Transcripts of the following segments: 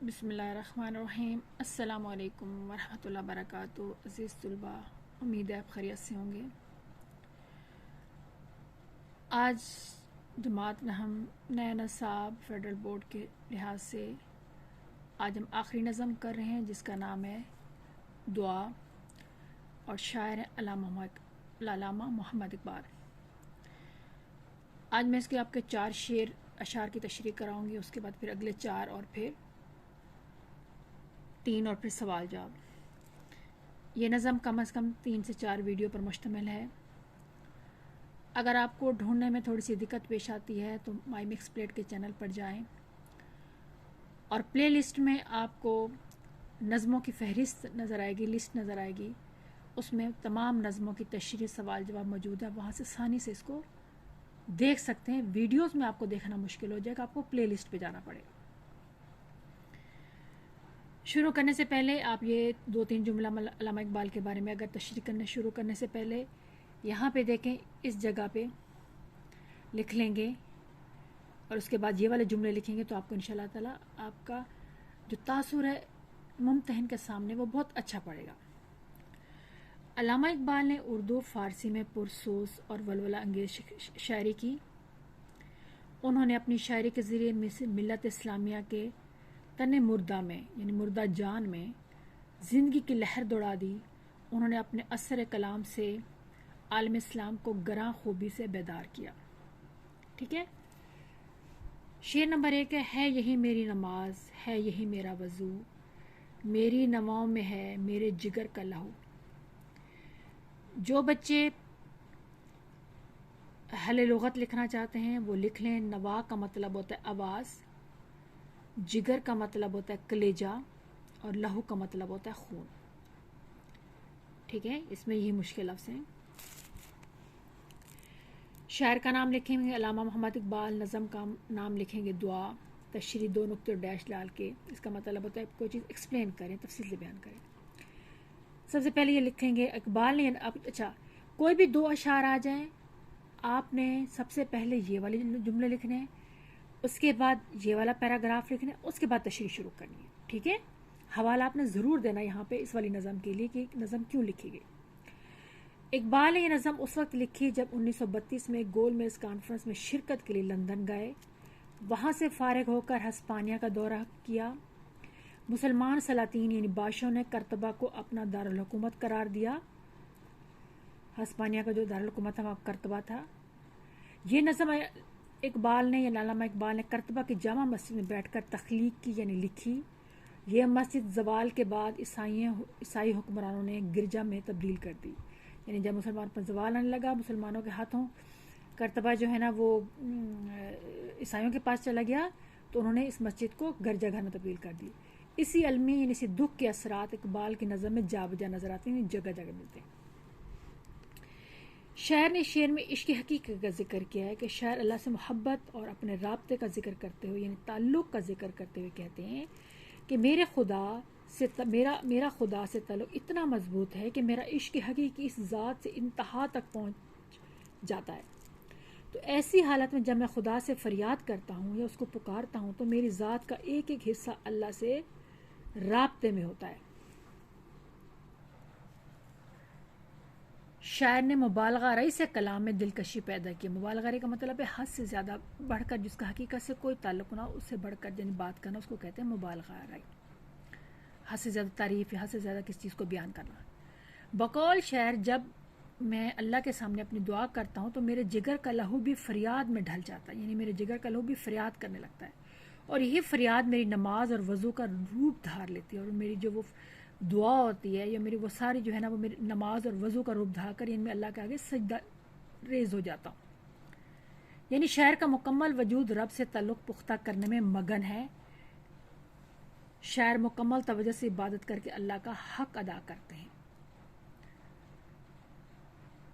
بسم اللہ الرحمن الرحیم۔ السلام علیکم ورحمۃ اللہ وبرکاتہ۔ عزیز طلباء، امید ہے آپ خیریت سے ہوں گے۔ آج جماعت میں ہم نئے نصاب فیڈرل بورڈ کے لحاظ سے آج ہم آخری نظم کر رہے ہیں جس کا نام ہے دعا، اور شاعر ہیں علامہ محمد اقبال۔ آج میں اس کے آپ کے 4 شعر اشعار کی تشریح کراؤں گی، اس کے بعد پھر اگلے 4 اور پھر 3 اور پھر سوال جواب۔ یہ نظم کم از کم 3 سے 4 ویڈیو پر مشتمل ہے۔ اگر آپ کو ڈھونڈنے میں تھوڑی سی دقت پیش آتی ہے تو مائی مکس پلیٹ کے چینل پر جائیں اور پلے لسٹ میں آپ کو نظموں کی فہرست نظر آئے گی، لسٹ نظر آئے گی، اس میں تمام نظموں کی تشریح سوال جواب موجود ہے، وہاں سے آسانی سے اس کو دیکھ سکتے ہیں۔ ویڈیوز میں آپ کو دیکھنا مشکل ہو جائے گا، آپ کو پلے لسٹ پہ جانا پڑے گا۔ شروع کرنے سے پہلے آپ یہ 2-3 جملہ علامہ اقبال کے بارے میں اگر تشریح شروع کرنے سے پہلے یہاں پہ دیکھیں، اس جگہ پہ لکھ لیں گے اور اس کے بعد یہ والے جملے لکھیں گے تو آپ کو انشاءاللہ تعالیٰ آپ کا جو تاثر ہے ممتحن کے سامنے وہ بہت اچھا پڑے گا۔ علامہ اقبال نے اردو فارسی میں پرسوز اور ولولہ انگیز شاعری کی۔ انہوں نے اپنی شاعری کے ذریعے ملت اسلامیہ کے تن مردہ میں یعنی مردہ جان میں زندگی کی لہر دوڑا دی۔ انہوں نے اپنے اثر کلام سے عالم اسلام کو گراں خوبی سے بیدار کیا۔ ٹھیک ہے، شعر نمبر 1 ہے یہی میری نماز، ہے یہی میرا وضو، میری نواؤں میں ہے میرے جگر کا لہو۔ جو بچے اہل لغت لکھنا چاہتے ہیں وہ لکھ لیں۔ نوا کا مطلب ہوتا ہے آواز، جگر کا مطلب ہوتا ہے کلیجہ، اور لہو کا مطلب ہوتا ہے خون۔ ٹھیک ہے، اس میں یہی مشکل لفظ ہیں۔ شاعر کا نام لکھیں گے علامہ محمد اقبال، نظم کا نام لکھیں گے دعا، تشریح 2 نقطے اور ڈیش ڈال کے۔ اس کا مطلب ہوتا ہے کوئی چیز ایکسپلین کریں، تفصیل سے بیان کریں۔ سب سے پہلے یہ لکھیں گے اقبال نے اچھا کوئی بھی 2 اشعار آ جائیں، آپ نے سب سے پہلے یہ والے جملے لکھنے ہیں، اس کے بعد یہ والا پیراگراف لکھنا ہے، اس کے بعد تشریح شروع کرنی ہے۔ ٹھیک ہے، حوالہ آپ نے ضرور دینا یہاں پہ اس والی نظم کے لیے کہ نظم کیوں لکھی گئی۔ اقبال نے یہ نظم اس وقت لکھی جب 1932 میں گول میز کانفرنس میں شرکت کے لیے لندن گئے۔ وہاں سے فارغ ہو کر ہسپانیہ کا دورہ کیا۔ مسلمان سلاطین یعنی بادشاہوں نے قرطبہ کو اپنا دارالحکومت قرار دیا۔ ہسپانیہ کا جو دارالحکومت تھا وہاں قرطبہ تھا۔ یہ نظم اقبال نے یعنی علامہ اقبال نے قرطبہ کی جامع مسجد میں بیٹھ کر تخلیق کی یعنی لکھی۔ یہ مسجد زوال کے بعد عیسائی حکمرانوں نے گرجا میں تبدیل کر دی، یعنی جب مسلمان پر زوال آنے لگا، مسلمانوں کے ہاتھوں قرطبہ جو ہے نا وہ عیسائیوں کے پاس چلا گیا، تو انہوں نے اس مسجد کو گرجا گھر میں تبدیل کر دی۔ اسی علمی یعنی اسی دکھ کے اثرات اقبال کی نظم میں جا بجا نظر آتے ہیں، جگہ جگہ ملتے ہیں۔ شاعر نے شعر میں عشق حقیقت کا ذکر کیا ہے کہ شاعر اللہ سے محبت اور اپنے رابطے کا ذکر کرتے ہوئے یعنی تعلق کا ذکر کرتے ہوئے کہتے ہیں کہ میرا خدا سے تعلق اتنا مضبوط ہے کہ میرا عشق حقیقی اس ذات سے انتہا تک پہنچ جاتا ہے۔ تو ایسی حالت میں جب میں خدا سے فریاد کرتا ہوں یا اس کو پکارتا ہوں تو میری ذات کا ایک ایک حصہ اللہ سے رابطے میں ہوتا ہے۔ شاعر نے مبالغہ رئی سے کلام میں دلکشی پیدا کی۔ مبالغہ رئی کا مطلب ہے حد سے زیادہ بڑھ کر، جس کا حقیقت سے کوئی تعلق نہ ہو، اس سے بڑھ کر یعنی بات کرنا، اس کو کہتے ہیں مبالغہ رئی۔ حد سے زیادہ تعریف یا حد سے زیادہ کسی چیز کو بیان کرنا۔ بقول شاعر جب میں اللہ کے سامنے اپنی دعا کرتا ہوں تو میرے جگر کا لہو بھی فریاد میں ڈھل جاتا ہے، یعنی میرے جگر کا لہو بھی فریاد کرنے لگتا ہے، اور یہی فریاد میری نماز اور وضو کا روپ دھار لیتی ہے، اور میری جو وہ دعا ہوتی ہے یا میری وہ ساری جو ہے نا وہ میری نماز اور وضو کا روپ دھار کر یعنی میں اللہ کے آگے سجدہ ریز ہو جاتا ہوں۔ یعنی شاعر کا مکمل وجود رب سے تعلق پختہ کرنے میں مگن ہے۔ شاعر مکمل توجہ سے عبادت کر کے اللہ کا حق ادا کرتے ہیں،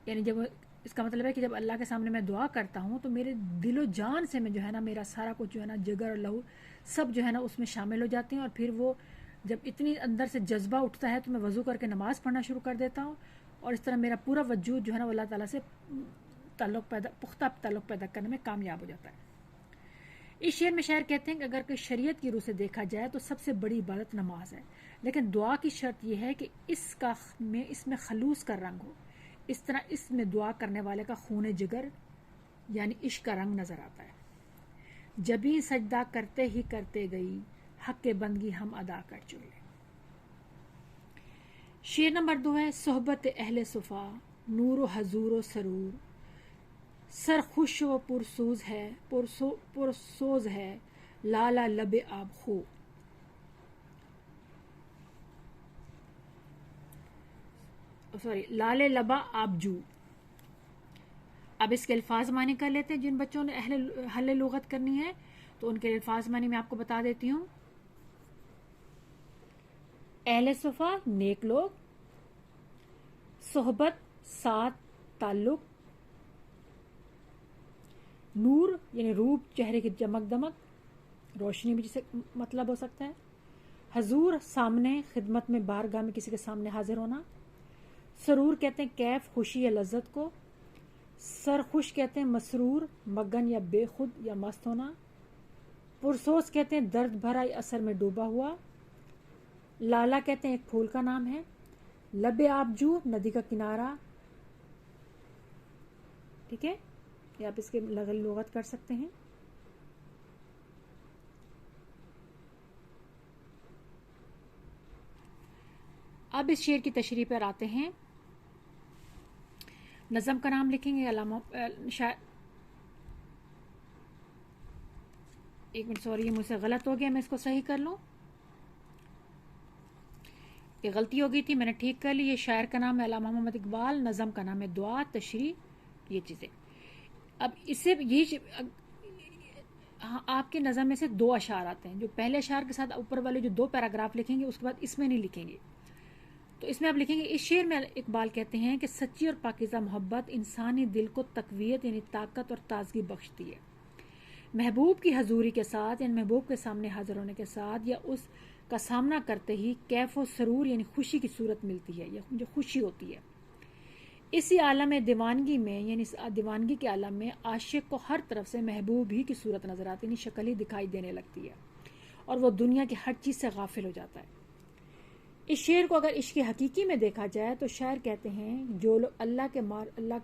یعنی جب اس کا مطلب ہے کہ جب اللہ کے سامنے میں دعا کرتا ہوں تو میرے دل و جان سے میں جو ہے نا میرا سارا کچھ جو ہے نا جگر اور لہو سب جو ہے نا اس میں شامل ہو جاتے ہیں، اور پھر وہ جب اتنی اندر سے جذبہ اٹھتا ہے تو میں وضو کر کے نماز پڑھنا شروع کر دیتا ہوں، اور اس طرح میرا پورا وجود جو ہے نا وہ اللہ تعالیٰ سے پختہ تعلق پیدا کرنے میں کامیاب ہو جاتا ہے۔ اس شعر میں شاعر کہتے ہیں کہ اگر کوئی شریعت کی روح سے دیکھا جائے تو سب سے بڑی عبادت نماز ہے، لیکن دعا کی شرط یہ ہے کہ اس میں خلوص کا رنگ ہو، اس طرح اس میں دعا کرنے والے کا خون جگر یعنی عشق کا رنگ نظر آتا ہے۔ جبیں سجدہ کرتے ہی کرتے گئی، حق کے بندگی ہم ادا کر چلے۔ شعر نمبر 2 ہے صحبت اہل صفا، نور و حضور و سرور، سر خوش و پرسوز ہے لالا لب آب خو۔ لالے لبا آب جو۔ اب اس کے الفاظ معنی کر لیتے ہیں، جن بچوں نے حل لغت کرنی ہے تو ان کے الفاظ معنی میں آپ کو بتا دیتی ہوں۔ اہل صفا نیک لوگ، صحبت ساتھ تعلق، نور یعنی روپ چہرے کی چمک دمک، روشنی بھی جسے مطلب ہو سکتا ہے، حضور سامنے خدمت میں بارگاہ میں کسی کے سامنے حاضر ہونا، سرور کہتے ہیں کیف خوشی یا لذت کو، سرخوش کہتے ہیں مسرور مگن یا بے خود یا مست ہونا، پرسوز کہتے ہیں درد بھرا یا اثر میں ڈوبا ہوا، لالا کہتے ہیں ایک پھول کا نام ہے، لب آبجو ندی کا کنارہ، ٹھیک ہے، یا آپ اس کے لغت کر سکتے ہیں۔ اب اس شعر کی تشریح پر آتے ہیں۔ نظم کا نام لکھیں گے علامہ ایک منٹ، سوری مجھ سے غلط ہو گیا، میں اس کو صحیح کر لوں، یہ غلطی ہو گئی تھی، میں نے ٹھیک کر لی۔ یہ شاعر کا نام ہے علامہ محمد اقبال، نظم کا نام ہے دعا، تشریح یہ چیزیں۔ اب اس سے آپ کے نظم میں سے 2 اشعار آتے ہیں، جو پہلے اشعار کے ساتھ اوپر والے جو 2 پیراگراف لکھیں گے اس کے بعد اس میں نہیں لکھیں گے، تو اس میں آپ لکھیں گے۔ اس شعر میں اقبال کہتے ہیں کہ سچی اور پاکیزہ محبت انسانی دل کو تقویت یعنی طاقت اور تازگی بخشتی ہے۔ محبوب کی حضوری کے ساتھ یعنی محبوب کے سامنے حاضر ہونے کے ساتھ یا اس کا سامنا کرتے ہی کیف و سرور یعنی خوشی کی صورت ملتی ہے، یا جو خوشی ہوتی ہے۔ اسی عالم دیوانگی میں یعنی اس دیوانگی کے عالم میں عاشق کو ہر طرف سے محبوب ہی کی صورت نظر آتی ہے، یعنی شکل ہی دکھائی دینے لگتی ہے اور وہ دنیا کی ہر چیز سے غافل ہو جاتا ہے۔ اس شعر کو اگر عشق حقیقی میں دیکھا جائے تو شاعر کہتے ہیں جو لوگ اللہ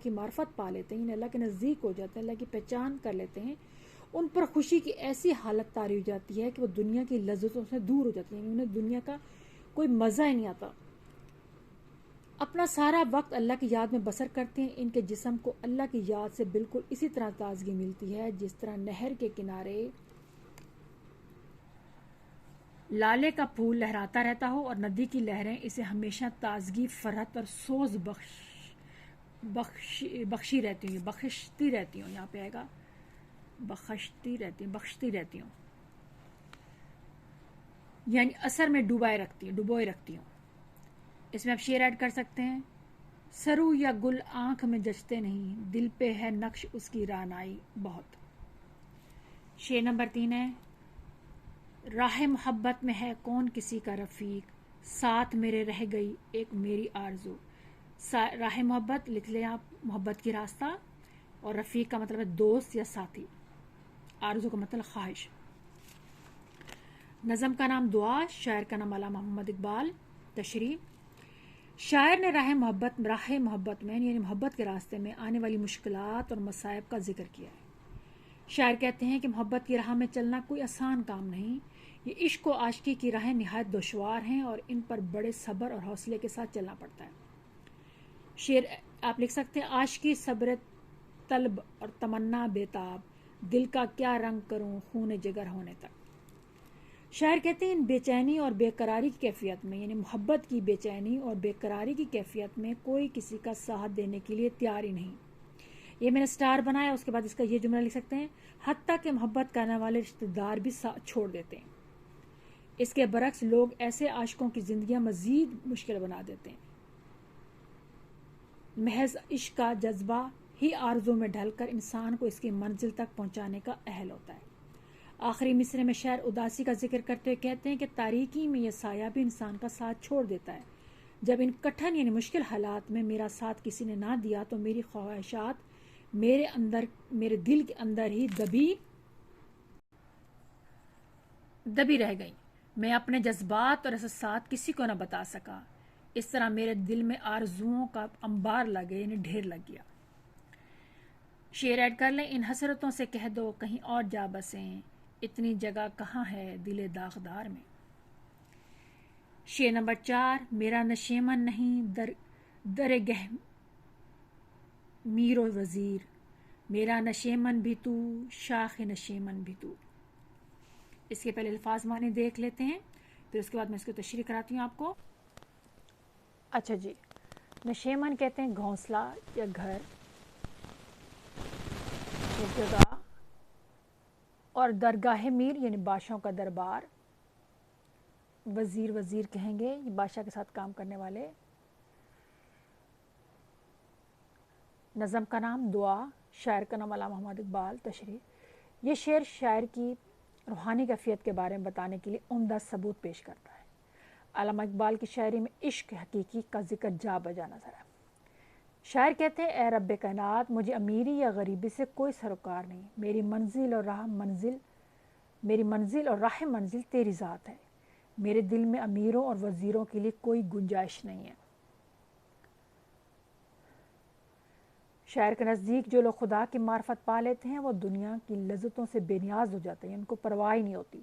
کی معرفت پا لیتے ہیں، یعنی اللہ کے نزدیک ہو جاتے ہیں، اللہ کی پہچان کر لیتے ہیں، ان پر خوشی کی ایسی حالت طاری ہو جاتی ہے کہ وہ دنیا کی لذتوں سے دور ہو جاتی ہیں، یعنی انہیں دنیا کا کوئی مزہ ہی نہیں آتا، اپنا سارا وقت اللہ کی یاد میں بسر کرتے ہیں۔ ان کے جسم کو اللہ کی یاد سے بالکل اسی طرح تازگی ملتی ہے جس طرح نہر کے کنارے لالے کا پھول لہراتا رہتا ہو اور ندی کی لہریں اسے ہمیشہ تازگی، فرحت اور سوز بخشتی رہتی ہوں، یہاں پہ آئے گا بخشتی رہتی ہوں، یعنی اثر میں ڈبوئے رکھتی ہوں۔ اس میں آپ شعر ایڈ کر سکتے ہیں۔ سرو یا گل آنکھ میں جچتے نہیں، دل پہ ہے نقش اس کی رانائی بہت۔ شعر نمبر 3 ہے راہ محبت میں ہے کون کسی کا رفیق، ساتھ میرے رہ گئی ایک میری آرزو۔ راہ محبت لکھ لیں آپ، محبت کی راستہ، اور رفیق کا مطلب ہے دوست یا ساتھی، آرزو کا مطلب خواہش۔ نظم کا نام دعا، شاعر کا نام علامہ محمد اقبال، تشریح۔ شاعر نے راہ محبت میں یعنی محبت کے راستے میں آنے والی مشکلات اور مصائب کا ذکر کیا ہے۔ شاعر کہتے ہیں کہ محبت کی راہ میں چلنا کوئی آسان کام نہیں، یہ عشق و عاشقی کی راہیں نہایت دشوار ہیں اور ان پر بڑے صبر اور حوصلے کے ساتھ چلنا پڑتا ہے۔ شعر آپ لکھ سکتے ہیں عاشقی صبر طلب اور تمنا بیتاب، دل کا کیا رنگ کروں خون جگر ہونے تک۔ شاعر کہتے ہیں ان بے چینی اور بے قراری کی کیفیت میں یعنی محبت کی بے چینی اور بے قراری کی کیفیت میں کوئی کسی کا ساتھ دینے کے لیے تیار ہی نہیں۔ یہ میں نے سٹار بنایا، اس کے بعد اس کا یہ جملہ لکھ سکتے ہیں حتیٰ کہ محبت کرنے والے رشتہ دار بھی ساتھ چھوڑ دیتے ہیں۔ اس کے برعکس لوگ ایسے عاشقوں کی زندگیاں مزید مشکل بنا دیتے ہیں۔ محض عشق کا جذبہ ہی آرزو میں ڈھل کر انسان کو اس کی منزل تک پہنچانے کا اہل ہوتا ہے۔ آخری مصرے میں شاعر اداسی کا ذکر کرتے ہوئے کہتے ہیں کہ تاریکی میں یہ سایہ بھی انسان کا ساتھ چھوڑ دیتا ہے۔ جب ان کٹھن یعنی مشکل حالات میں میرا ساتھ کسی نے نہ دیا تو میری خواہشات میرے دل کے اندر ہی دبی دبی رہ گئی. میں اپنے جذبات اور احساسات کسی کو نہ بتا سکا. اس طرح میرے دل میں آرزوؤں کا انبار لگ گیا، یعنی ڈھیر لگ گیا. شعر ایڈ کر لیں. ان حسرتوں سے کہہ دو کہیں اور جا بسیں، اتنی جگہ کہاں ہے دل داغدار میں. شعر نمبر 4. میرا نشیمن نہیں در گہ میر و وزیر، میرا نشیمن بھی تو شاخ نشیمن بھی تو. اس کے پہلے الفاظ معنی دیکھ لیتے ہیں، پھر اس کے بعد میں اس کو تشریح کراتی ہوں آپ کو. اچھا جی، نشیمن کہتے ہیں گھونسلہ یا گھر یا جگہ، اور درگاہ میر یعنی بادشاہوں کا دربار. وزیر، وزیر کہیں گے یہ بادشاہ کے ساتھ کام کرنے والے. نظم کا نام دعا، شاعر کا نام علامہ محمد اقبال. تشریح. یہ شعر شاعر کی روحانی کیفیت کے بارے میں بتانے کے لیے عمدہ ثبوت پیش کرتا ہے. علامہ اقبال کی شاعری میں عشق حقیقی کا ذکر جا بجا نظر ہے. شاعر کہتے ہیں اے رب کائنات، مجھے امیری یا غریبی سے کوئی سروکار نہیں. میری منزل اور راہ منزل تیری ذات ہے. میرے دل میں امیروں اور وزیروں کے لیے کوئی گنجائش نہیں ہے. شاعر کے نزدیک جو لوگ خدا کی معرفت پا لیتے ہیں وہ دنیا کی لذتوں سے بے نیاز ہو جاتے ہیں. ان کو پرواہ نہیں ہوتی.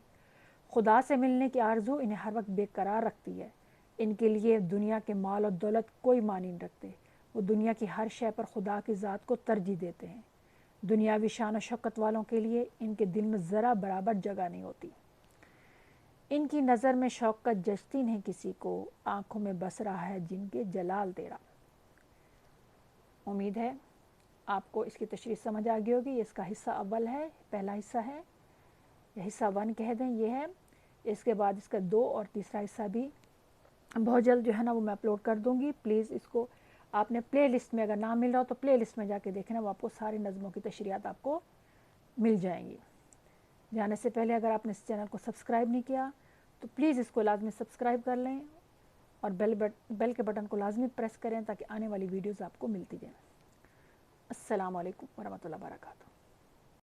خدا سے ملنے کی آرزو انہیں ہر وقت بے قرار رکھتی ہے. ان کے لیے دنیا کے مال اور دولت کوئی معنی نہیں رکھتے. وہ دنیا کی ہر شے پر خدا کی ذات کو ترجیح دیتے ہیں. دنیاوی شان و شوکت والوں کے لیے ان کے دل میں ذرا برابر جگہ نہیں ہوتی. ان کی نظر میں شوکت جچتی نہیں کسی کو، آنکھوں میں بس رہا ہے جن کے جلال تیرا. امید ہے آپ کو اس کی تشریح سمجھ آ گئی ہوگی. اس کا حصہ اول ہے، پہلا حصہ ہے، یا حصہ 1 کہہ دیں، یہ ہے. اس کے بعد اس کا 2 اور تیسرا حصہ بھی بہت جلد جو ہے نا وہ میں اپلوڈ کر دوں گی. پلیز اس کو آپ نے پلے لسٹ میں اگر نام مل رہا ہو تو پلے لسٹ میں جا کے دیکھنا، وہ آپ کو ساری نظموں کی تشریحات آپ کو مل جائیں گی. جانے سے پہلے اگر آپ نے اس چینل کو سبسکرائب نہیں کیا تو پلیز اس کو لازمی سبسکرائب کر لیں اور بیل کے بٹن کو لازمی پریس کریں تاکہ آنے والی ویڈیوز آپ کو ملتی جائیں. السلام علیکم ورحمۃ اللہ وبرکاتہ.